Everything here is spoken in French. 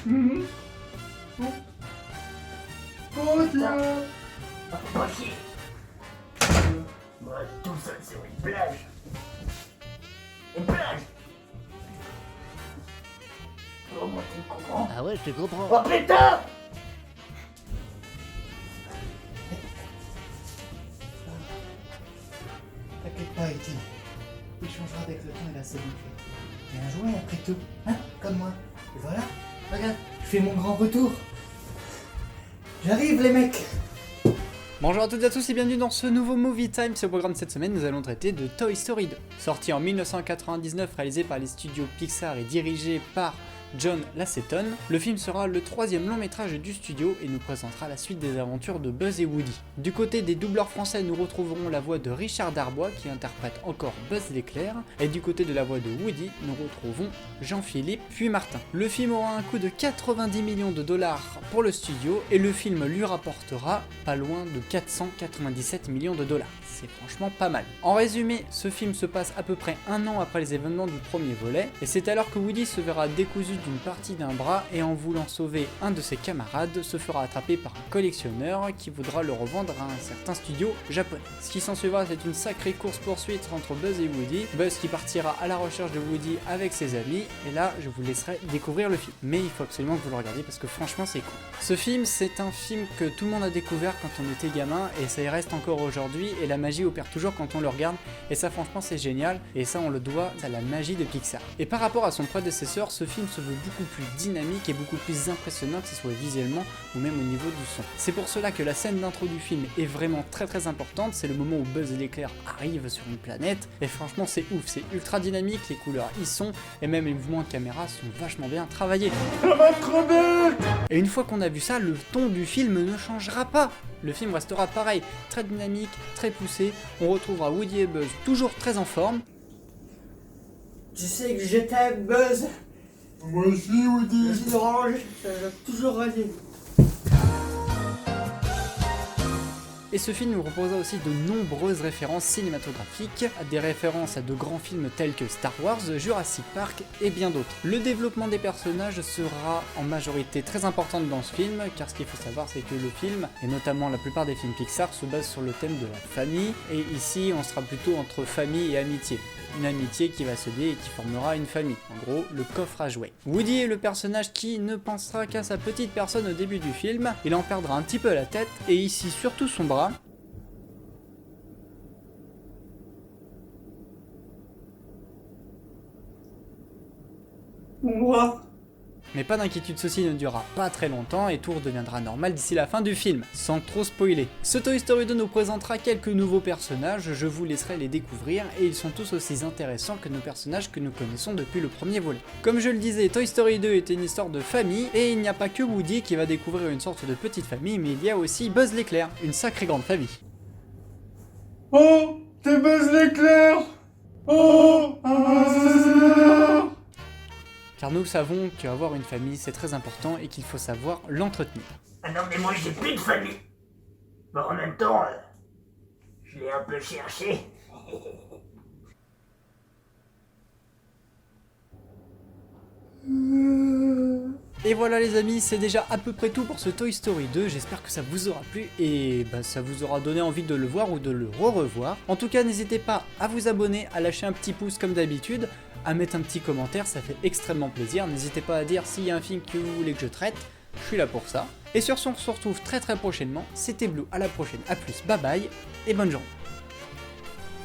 Oh Dieu. Pas chier. Moi, tout seul sur une plage. Une plage. Oh, moi, tu me comprends? Ah ouais, je te comprends. Oh putain! T'inquiète pas, Etienne. Il changera avec le temps et la saison fait. Bien joué après tout, hein, comme moi. Et voilà, regarde, je fais mon grand retour. J'arrive les mecs. Bonjour à toutes et à tous et bienvenue dans ce nouveau Movie Time. Sur le programme de cette semaine, nous allons traiter de Toy Story 2. Sorti en 1999, réalisé par les studios Pixar et dirigé par John Lasseton, le film sera le troisième long métrage du studio et nous présentera la suite des aventures de Buzz et Woody. Du côté des doubleurs français, nous retrouverons la voix de Richard Darbois qui interprète encore Buzz l'éclair, et du côté de la voix de Woody, nous retrouvons Jean-Philippe puis Martin. Le film aura un coût de 90 millions de dollars pour le studio et le film lui rapportera pas loin de 497 millions de dollars. C'est franchement pas mal. En résumé, ce film se passe à peu près un an après les événements du premier volet, et c'est alors que Woody se verra décousu d'une partie d'un bras et en voulant sauver un de ses camarades, se fera attraper par un collectionneur qui voudra le revendre à un certain studio japonais. Ce qui s'ensuivra, c'est une sacrée course-poursuite entre Buzz et Woody, Buzz qui partira à la recherche de Woody avec ses amis, et là je vous laisserai découvrir le film. Mais il faut absolument que vous le regardiez parce que franchement c'est cool. Ce film, c'est un film que tout le monde a découvert quand on était gamin, et ça y reste encore aujourd'hui, et la magie opère toujours quand on le regarde, et ça franchement c'est génial, et ça on le doit à la magie de Pixar. Et par rapport à son prédécesseur, ce film se veut beaucoup plus dynamique et beaucoup plus impressionnant, que ce soit visuellement ou même au niveau du son. C'est pour cela que la scène d'intro du film est vraiment très importante, c'est le moment où Buzz l'éclair arrive sur une planète, et franchement c'est ouf, c'est ultra dynamique, les couleurs y sont, et même les mouvements de caméra sont vachement bien travaillés. Ça va trop vite. Et une fois qu'on a vu ça, le ton du film ne changera pas. Le film restera pareil, très dynamique, très poussé, on retrouvera Woody et Buzz toujours très en forme. Tu sais que je t'aime, Buzz. Moi aussi, Woody. Vas-y, Orange, ça va toujours raser. Et ce film nous proposera aussi de nombreuses références cinématographiques, des références à de grands films tels que Star Wars, Jurassic Park et bien d'autres. Le développement des personnages sera en majorité très important dans ce film, car ce qu'il faut savoir c'est que le film, et notamment la plupart des films Pixar, se basent sur le thème de la famille, et ici on sera plutôt entre famille et amitié. Une amitié qui va se lier et qui formera une famille. En gros, le coffre à jouets. Woody est le personnage qui ne pensera qu'à sa petite personne au début du film, il en perdra un petit peu la tête, et ici surtout son bras. Moi. Mais pas d'inquiétude, ceci ne durera pas très longtemps et tout redeviendra normal d'ici la fin du film, sans trop spoiler. Ce Toy Story 2 nous présentera quelques nouveaux personnages, je vous laisserai les découvrir, et ils sont tous aussi intéressants que nos personnages que nous connaissons depuis le premier volet. Comme je le disais, Toy Story 2 était une histoire de famille, et il n'y a pas que Woody qui va découvrir une sorte de petite famille, mais il y a aussi Buzz l'éclair, une sacrée grande famille. Oh, t'es Buzz l'éclair. Oh, Car nous le savons qu'avoir une famille c'est très important et qu'il faut savoir l'entretenir. Ah non, mais moi, j'ai plus de famille. Bon, en même temps, je l'ai un peu cherché. Et voilà les amis, c'est déjà à peu près tout pour ce Toy Story 2, j'espère que ça vous aura plu et ça vous aura donné envie de le voir ou de le revoir. En tout cas, n'hésitez pas à vous abonner, à lâcher un petit pouce comme d'habitude, à mettre un petit commentaire, ça fait extrêmement plaisir. N'hésitez pas à dire s'il y a un film que vous voulez que je traite, je suis là pour ça. Et sur ce, on se retrouve très prochainement, c'était Blue, à la prochaine, à plus, bye bye et bonne journée.